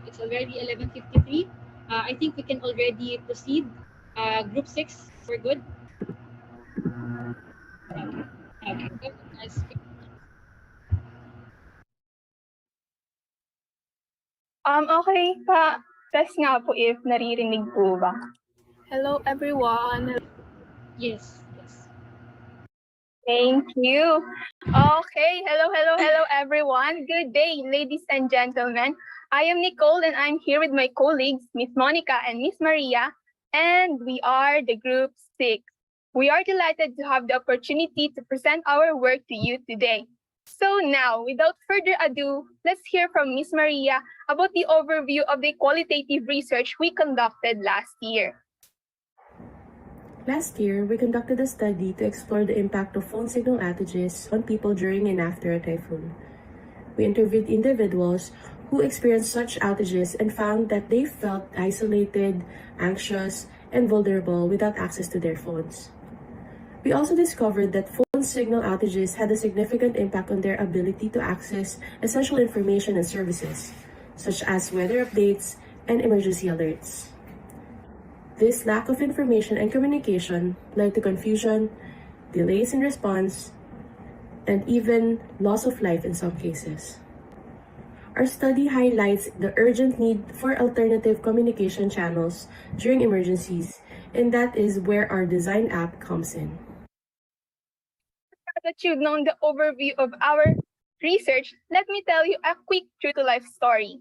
It's already 11:53. I think we can already proceed. Group 6, we're good. Okay. Okay. Go ahead, guys. Okay pa. Test nga po if naririnig po ba. Hello everyone. Yes. Yes. Thank you. Okay, hello everyone. Good day, ladies and gentlemen. I am Nicole and I'm here with my colleagues, Miss Monica and Miss Maria, and we are the group 6. We are delighted to have the opportunity to present our work to you today. So now, without further ado, let's hear from Miss Maria about the overview of the qualitative research we conducted last year. Last year, we conducted a study to explore the impact of phone signal outages on people during and after a typhoon. We interviewed individuals who experienced such outages and found that they felt isolated, anxious, and vulnerable without access to their phones. We also discovered that phone signal outages had a significant impact on their ability to access essential information and services, such as weather updates and emergency alerts. This lack of information and communication led to confusion, delays in response, and even loss of life in some cases. Our study highlights the urgent need for alternative communication channels during emergencies, and that is where our design app comes in. Now that you've known the overview of our research, let me tell you a quick true-to-life story.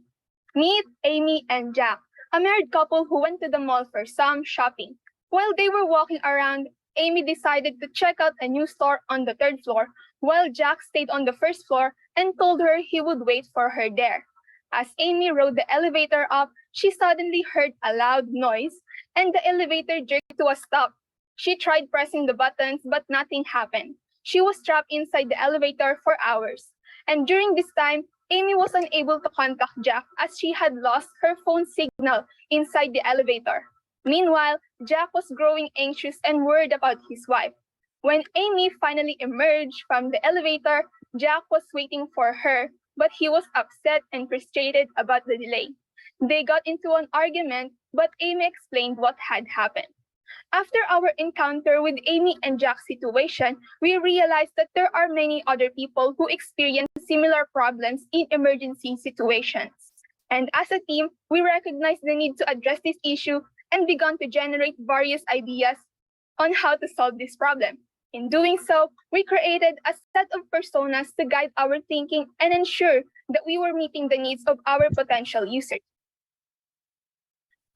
Meet Amy and Jack, a married couple who went to the mall for some shopping. While they were walking around, Amy decided to check out a new store on the 3rd floor, while Jack stayed on the 1st floor and told her he would wait for her there. As Amy rode the elevator up, she suddenly heard a loud noise, and the elevator jerked to a stop. She tried pressing the buttons, but nothing happened. She was trapped inside the elevator for hours. And during this time, Amy was unable to contact Jack as she had lost her phone signal inside the elevator. Meanwhile, Jack was growing anxious and worried about his wife. When Amy finally emerged from the elevator, Jack was waiting for her, but he was upset and frustrated about the delay. They got into an argument, but Amy explained what had happened. After our encounter with Amy and Jack's situation, we realized that there are many other people who experience similar problems in emergency situations. And as a team, we recognized the need to address this issue and began to generate various ideas on how to solve this problem. In doing so, we created a set of personas to guide our thinking and ensure that we were meeting the needs of our potential users.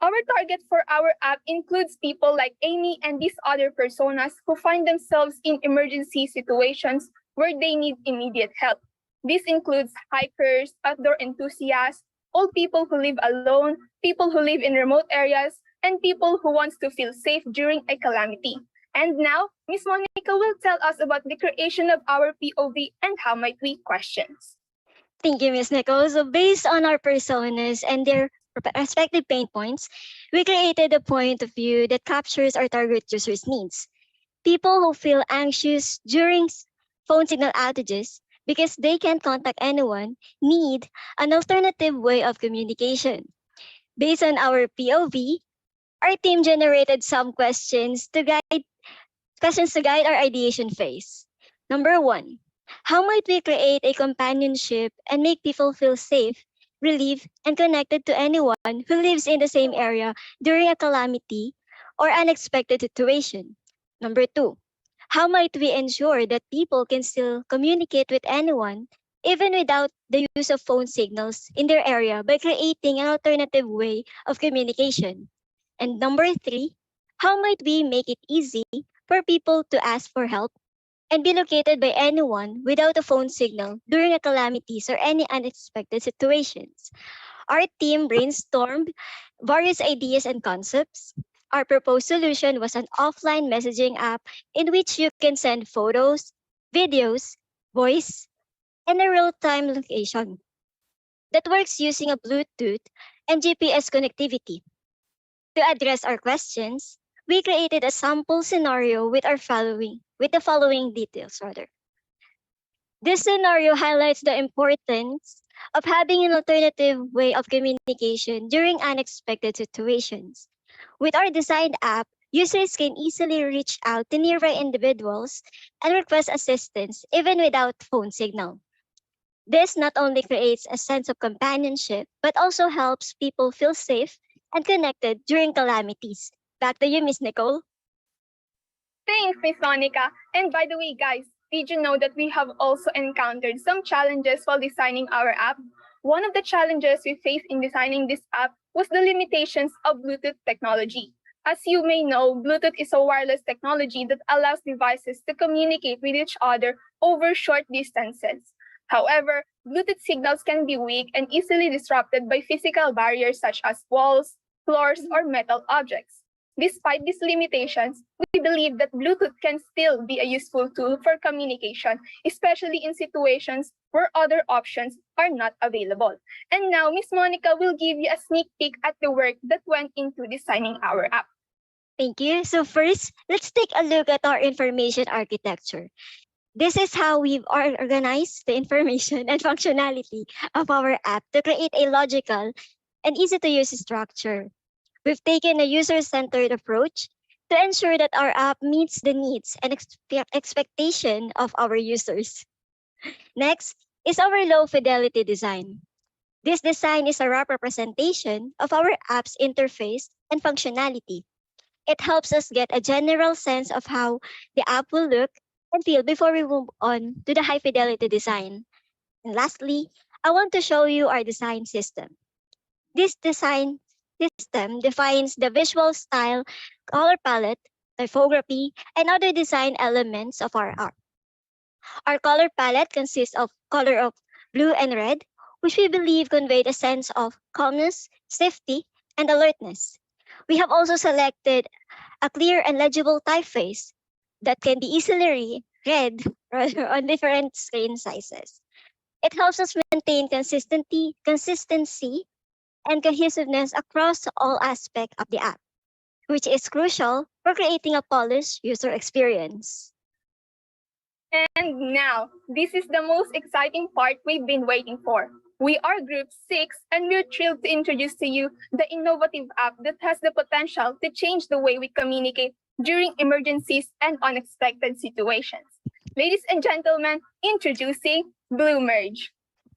Our target for our app includes people like Amy and these other personas who find themselves in emergency situations where they need immediate help. This includes hikers, outdoor enthusiasts, old people who live alone, people who live in remote areas, and people who want to feel safe during a calamity. And now, Ms. Monica will tell us about the creation of our POV and how might we questions. Thank you, Ms. Nicole. So based on our personas and their respective pain points, we created a point of view that captures our target users' needs. People who feel anxious during phone signal outages because they can't contact anyone need an alternative way of communication. Based on our POV, our team generated some questions to guide our ideation phase. Number 1, how might we create a companionship and make people feel safe, relieved, and connected to anyone who lives in the same area during a calamity or unexpected situation? Number 2, how might we ensure that people can still communicate with anyone even without the use of phone signals in their area by creating an alternative way of communication? And number 3, how might we make it easy for people to ask for help and be located by anyone without a phone signal during a calamities or any unexpected situations? Our team brainstormed various ideas and concepts. Our proposed solution was an offline messaging app in which you can send photos, videos, voice, and a real-time location that works using a Bluetooth and GPS connectivity. To address our questions, we created a sample scenario with the following details rather. This scenario highlights the importance of having an alternative way of communication during unexpected situations. With our designed app, users can easily reach out to nearby individuals and request assistance even without phone signal. This not only creates a sense of companionship, but also helps people feel safe and connected during calamities. Back to you, Miss Nicole. Thanks, Miss Monica. And by the way, guys, did you know that we have also encountered some challenges while designing our app? One of the challenges we faced in designing this app was the limitations of Bluetooth technology. As you may know, Bluetooth is a wireless technology that allows devices to communicate with each other over short distances. However, Bluetooth signals can be weak and easily disrupted by physical barriers such as walls, floors, or metal objects. Despite these limitations, we believe that Bluetooth can still be a useful tool for communication, especially in situations where other options are not available. And now, Miss Monica will give you a sneak peek at the work that went into designing our app. Thank you. So first, let's take a look at our information architecture. This is how we've organized the information and functionality of our app to create a logical and easy-to-use structure. We've taken a user-centered approach to ensure that our app meets the needs and expectation of our users. Next is our low-fidelity design. This design is a rough representation of our app's interface and functionality. It helps us get a general sense of how the app will look and feel before we move on to the high-fidelity design. And lastly, I want to show you our design system. This design system defines the visual style, color palette, typography, and other design elements of our app. Our color palette consists of color of blue and red, which we believe convey a sense of calmness, safety, and alertness. We have also selected a clear and legible typeface that can be easily read on different screen sizes. It helps us maintain consistency and cohesiveness across all aspects of the app, which is crucial for creating a polished user experience. And now, this is the most exciting part we've been waiting for. We are Group 6, and we're thrilled to introduce to you the innovative app that has the potential to change the way we communicate during emergencies and unexpected situations. Ladies and gentlemen, introducing BlueMerge.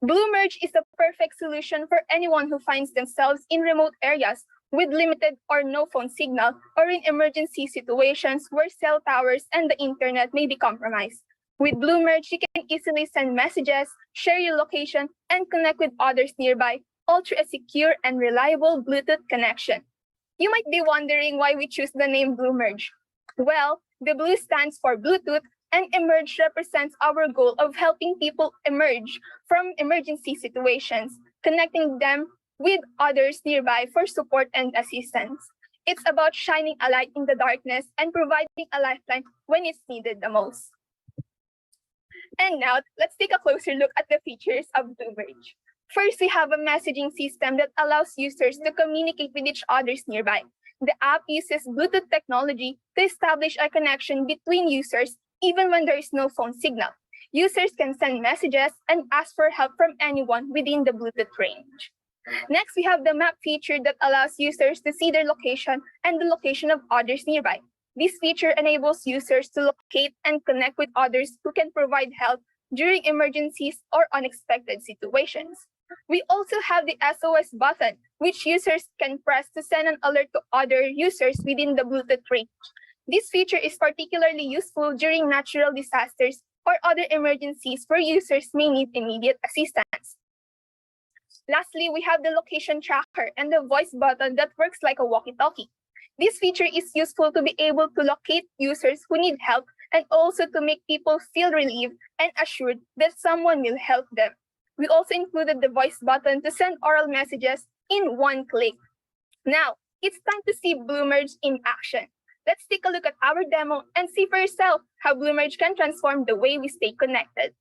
BlueMerge is a perfect solution for anyone who finds themselves in remote areas with limited or no phone signal, or in emergency situations where cell towers and the internet may be compromised. With BlueMerge, you can easily send messages, share your location, and connect with others nearby, all through a secure and reliable Bluetooth connection. You might be wondering why we choose the name BlueMerge. Well, the blue stands for Bluetooth, and emerge represents our goal of helping people emerge from emergency situations, connecting them with others nearby for support and assistance. It's about shining a light in the darkness and providing a lifeline when it's needed the most. And now, let's take a closer look at the features of BlueMerge. First, we have a messaging system that allows users to communicate with each other nearby. The app uses Bluetooth technology to establish a connection between users even when there is no phone signal. Users can send messages and ask for help from anyone within the Bluetooth range. Next, we have the map feature that allows users to see their location and the location of others nearby. This feature enables users to locate and connect with others who can provide help during emergencies or unexpected situations. We also have the SOS button, which users can press to send an alert to other users within the Bluetooth range. This feature is particularly useful during natural disasters or other emergencies where users may need immediate assistance. Lastly, we have the location tracker and the voice button that works like a walkie-talkie. This feature is useful to be able to locate users who need help and also to make people feel relieved and assured that someone will help them. We also included the voice button to send oral messages in one click. Now, it's time to see BlueMerge in action. Let's take a look at our demo and see for yourself how BlueMerge can transform the way we stay connected.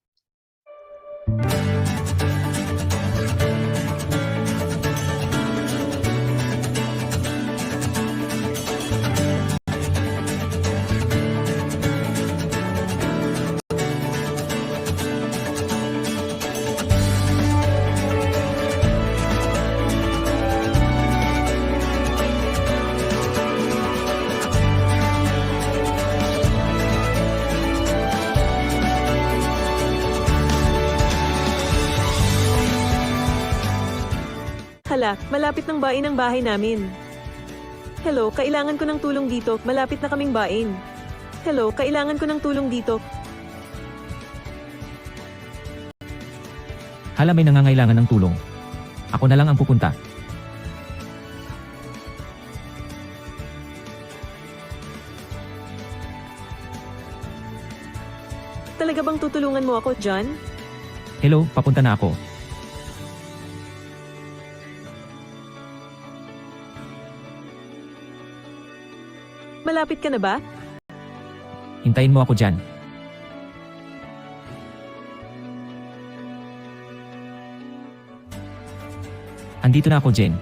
pala, malapit ng bain ang bahay namin. Hello, kailangan ko ng tulong dito, malapit na kaming bain. Hello, kailangan ko ng tulong dito. Hala, may nangangailangan ng tulong. Ako na lang ang pupunta. Talaga bang tutulungan mo ako, John? Hello, papunta na ako. Malapit ka na ba? Hintayin mo ako dyan. Andito na ako, Jen.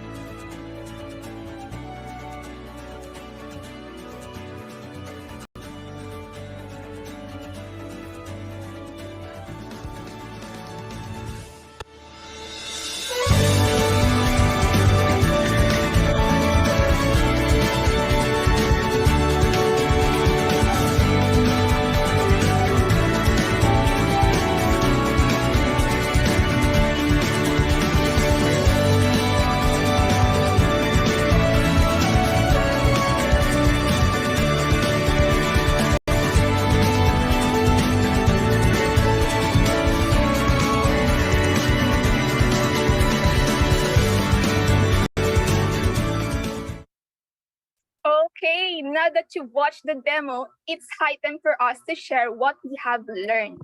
Okay, now that you've watched the demo, it's high time for us to share what we have learned.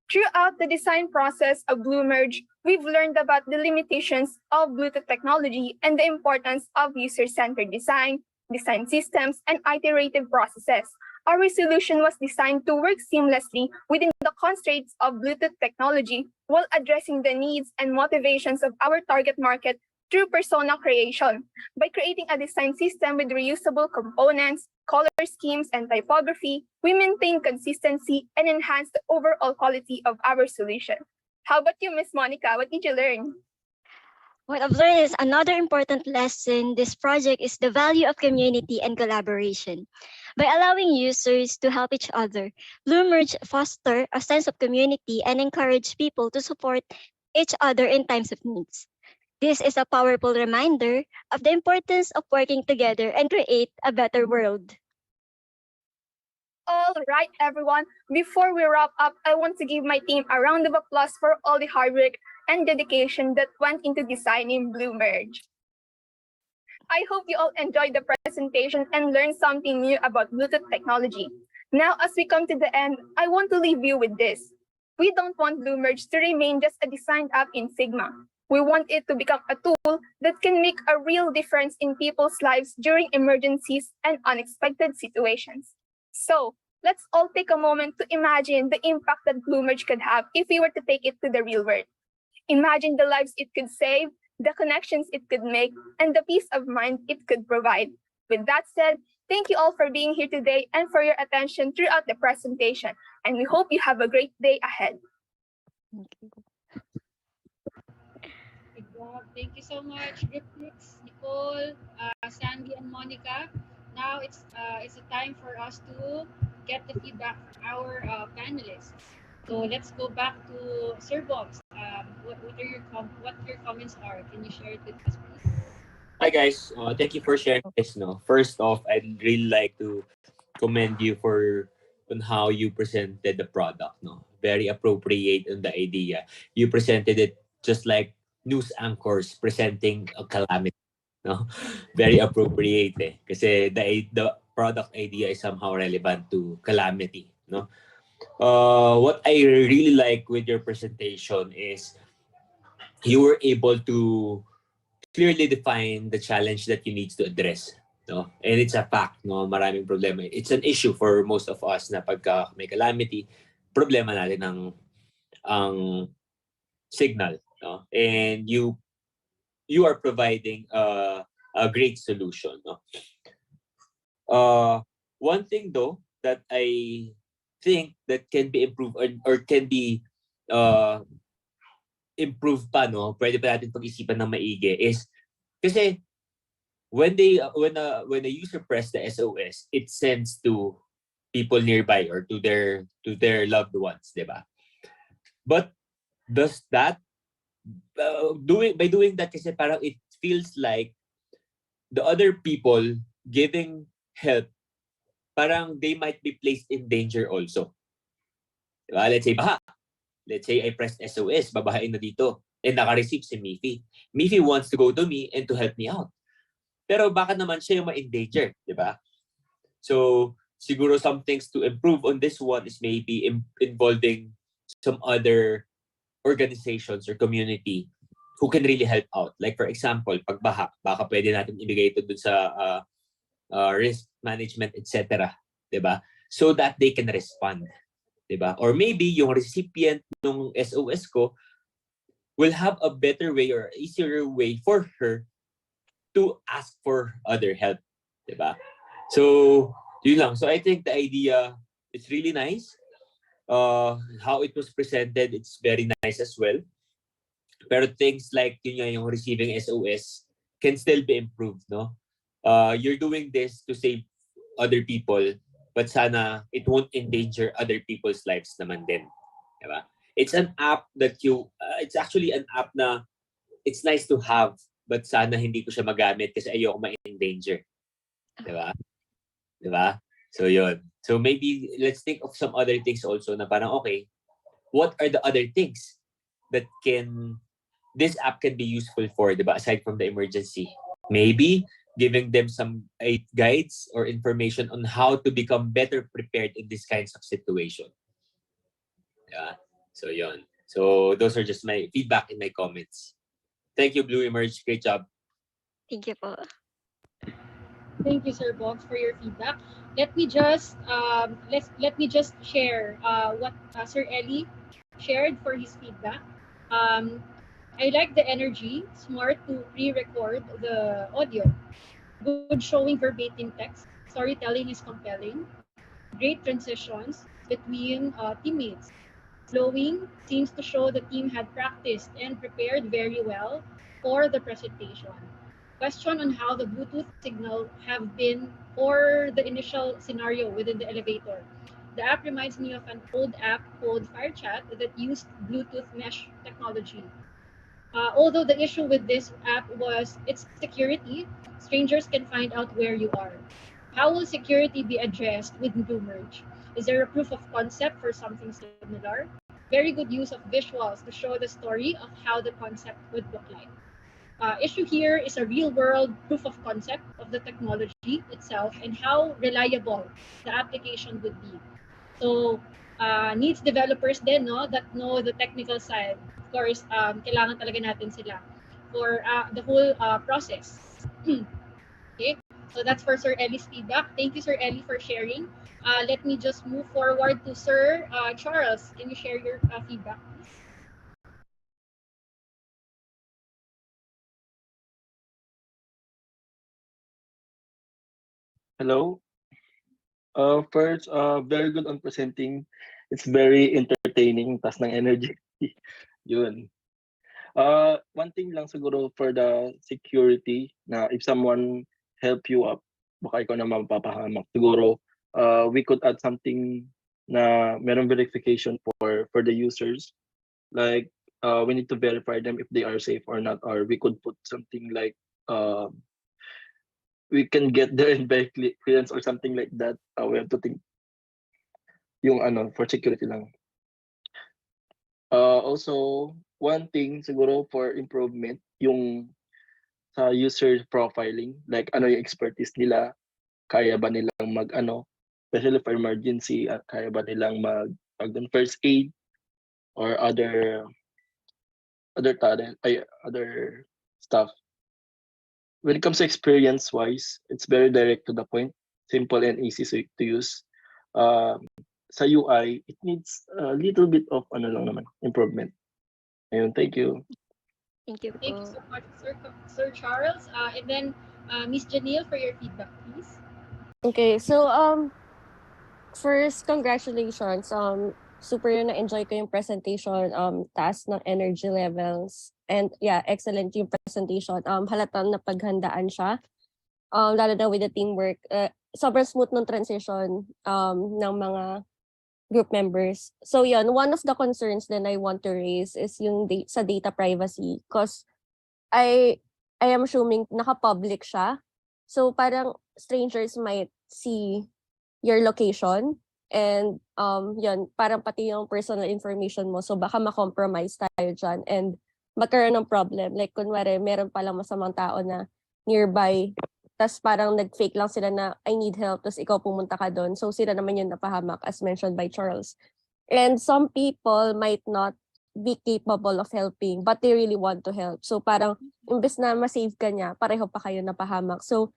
Throughout the design process of BlueMerge, we've learned about the limitations of Bluetooth technology and the importance of user-centered design, design systems, and iterative processes. Our solution was designed to work seamlessly within the constraints of Bluetooth technology while addressing the needs and motivations of our target market through persona creation. By creating a design system with reusable components, color schemes, and typography, we maintain consistency and enhance the overall quality of our solution. How about you, Miss Monica? What did you learn? What I've learned is another important lesson this project is the value of community and collaboration. By allowing users to help each other, BlueMerge foster a sense of community and encourage people to support each other in times of needs. This is a powerful reminder of the importance of working together and create a better world. All right, everyone. Before we wrap up, I want to give my team a round of applause for all the hard work and dedication that went into designing BlueMerge. I hope you all enjoyed the presentation and learned something new about Bluetooth technology. Now, as we come to the end, I want to leave you with this. We don't want BlueMerge to remain just a design app in Figma. We want it to become a tool that can make a real difference in people's lives during emergencies and unexpected situations. So, let's all take a moment to imagine the impact that BlueMerge could have if we were to take it to the real world. Imagine the lives it could save, the connections it could make, and the peace of mind it could provide. With that said, thank you all for being here today and for your attention throughout the presentation. And we hope you have a great day ahead. Good job. Thank you so much, Brooks, Nicole, Sandy, and Monica. Now it's a time for us to get the feedback from our panelists. So let's go back to Sir Bobs. What your comments are? Can you share it with us, please? Hi guys, thank you for sharing this. No, first off, I'd really like to commend you on how you presented the product. No, very appropriate on the idea. You presented it just like news anchors presenting a calamity. No, very appropriate. Kasi the product idea is somehow relevant to calamity. No, what I really like with your presentation is you were able to clearly define the challenge that you need to address. No? And it's a fact, no? Maraming problema. It's an issue for most of us na pagka may calamity, problema natin ang signal. No? And you are providing a great solution. No? One thing though that I think that can be improved or can be improve pa, no? Pwede pa natin pag-isipan ng maigi is kasi when a user press the SOS, it sends to people nearby or to their loved ones, di ba? But does that by doing that kasi parang it feels like the other people giving help, parang they might be placed in danger also. Diba? Let's say, baha. Let's say I pressed SOS, babahain na dito. And naka-receive si Miffy. Miffy wants to go to me and to help me out. Pero bakit naman siya yung ma-endanger, di ba? So, siguro some things to improve on this one is maybe involving some other organizations or community who can really help out. Like for example, pag baha, baka pwede natin ibigay ito dun sa risk management, etc. Di ba? So that they can respond. Di ba? Or maybe yung recipient ng SOS ko will have a better way or easier way for her to ask for other help. Diba? So, yun lang. So, I think the idea is really nice. How it was presented, it's very nice as well. Pero things like yun nga, yung receiving SOS can still be improved, no? You're doing this to save other people, but sana it won't endanger other people's lives naman din. Diba? It's an app that it's actually an app na it's nice to have, but sana hindi ko siya magamit kasi ayoko ma-endanger. Diba? Diba? So yun. So maybe let's think of some other things also na parang okay, what are the other things that this app can be useful for, diba? Aside from the emergency. Maybe giving them some guides or information on how to become better prepared in these kinds of situation. Yeah. So yun. So those are just my feedback and my comments. Thank you, Blue Emerge. Great job. Thank you po. Thank you, Sir Box, for your feedback. Let me just share what Sir Ellie shared for his feedback. I like the energy. Smart to pre-record the audio. Good showing verbatim text. Storytelling is compelling. Great transitions between teammates. Flowing seems to show the team had practiced and prepared very well for the presentation. Question on how the Bluetooth signal have been for the initial scenario within the elevator. The app reminds me of an old app called FireChat that used Bluetooth mesh technology. Although the issue with this app was its security, strangers can find out where you are. How will security be addressed with BlueMerge? Is there a proof of concept for something similar? Very good use of visuals to show the story of how the concept would look like. Issue here is a real-world proof of concept of the technology itself and how reliable the application would be. So, needs developers din, no, that know the technical side. Of course, kailangan talaga natin sila for the whole process. Okay, so that's for Sir Ellie's feedback. Thank you, Sir Ellie, for sharing. Let me just move forward to Sir Charles. Can you share your feedback, please? Hello. First, very good on presenting. It's very entertaining, tas ng energy. Yun. One thing lang siguro for the security na if someone help you up, baka ikaw na mapapahamak. Siguro, we could add something na meron verification for the users. Like, we need to verify them if they are safe or not. Or we could put something like, we can get their invite clearance or something like that. We have to think yung for security lang. Also, one thing siguro for improvement, yung sa user profiling, like yung expertise nila, kaya ba nilang especially for emergency, kaya ba nilang first aid or other stuff. When it comes to experience wise, it's very direct to the point, simple and easy to use. Sa UI, it needs a little bit of improvement. Ayun, thank you. Thank you Thank you po. so much, Sir Charles. And then Miss Janelle for your feedback, please. Okay, so first, congratulations. Super na-enjoy ko yung presentation, taas ng energy levels. And yeah, excellent yung presentation. Halatang napaghandaan siya. Lalo na with the teamwork. Sobrang smooth ng transition ng mga group members. So yun, one of the concerns that I want to raise is yung sa data privacy. Because I am assuming naka-public siya. So parang strangers might see your location and yun, parang pati yung personal information mo. So baka ma-compromise tayo dyan and magkaroon ng problem. Like kunwari, meron palang masamang tao na nearby, tas parang nag-fake lang sila na I need help, tas ikaw pumunta ka doon. So sila naman yung napahamak as mentioned by Charles. And some people might not be capable of helping, but they really want to help. So parang, imbes na ma-save ka niya, pareho pa kayo napahamak. So,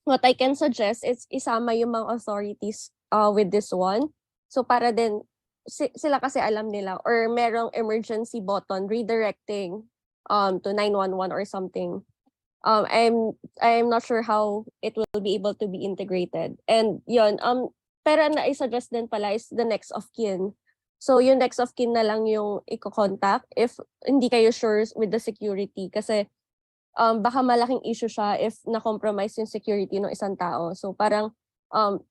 what I can suggest is isama yung mga authorities with this one. So para din, sila kasi alam nila, or merong emergency button redirecting to 911 or something. I'm not sure how it will be able to be integrated. And yun, pero na i-suggest din pala is the next of kin. So yung next of kin na lang yung i-contact if hindi kayo sure with the security kasi baka malaking issue siya if na-compromise yung security ng isang tao. So parang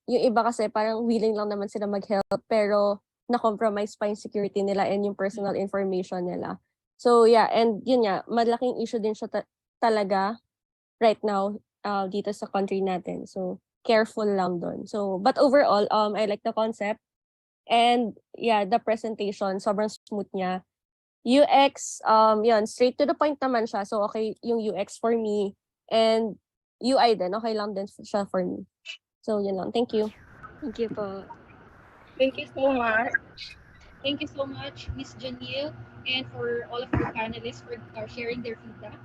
yung iba kasi parang willing lang naman sila mag-help pero na-compromise pa yung security nila and yung personal information nila. So yeah, and yun nga, malaking issue din siya talaga right now dito sa country natin. So careful lang doon. So but overall, I like the concept. And yeah, the presentation, sobrang smooth niya. UX, yun, straight to the point naman siya. So okay yung UX for me. And UI din, okay lang din siya for me. So yun lang. Thank you. Thank you po. Thank you so much. Thank you so much, Miss Janelle, and for all of your panelists for sharing their feedback.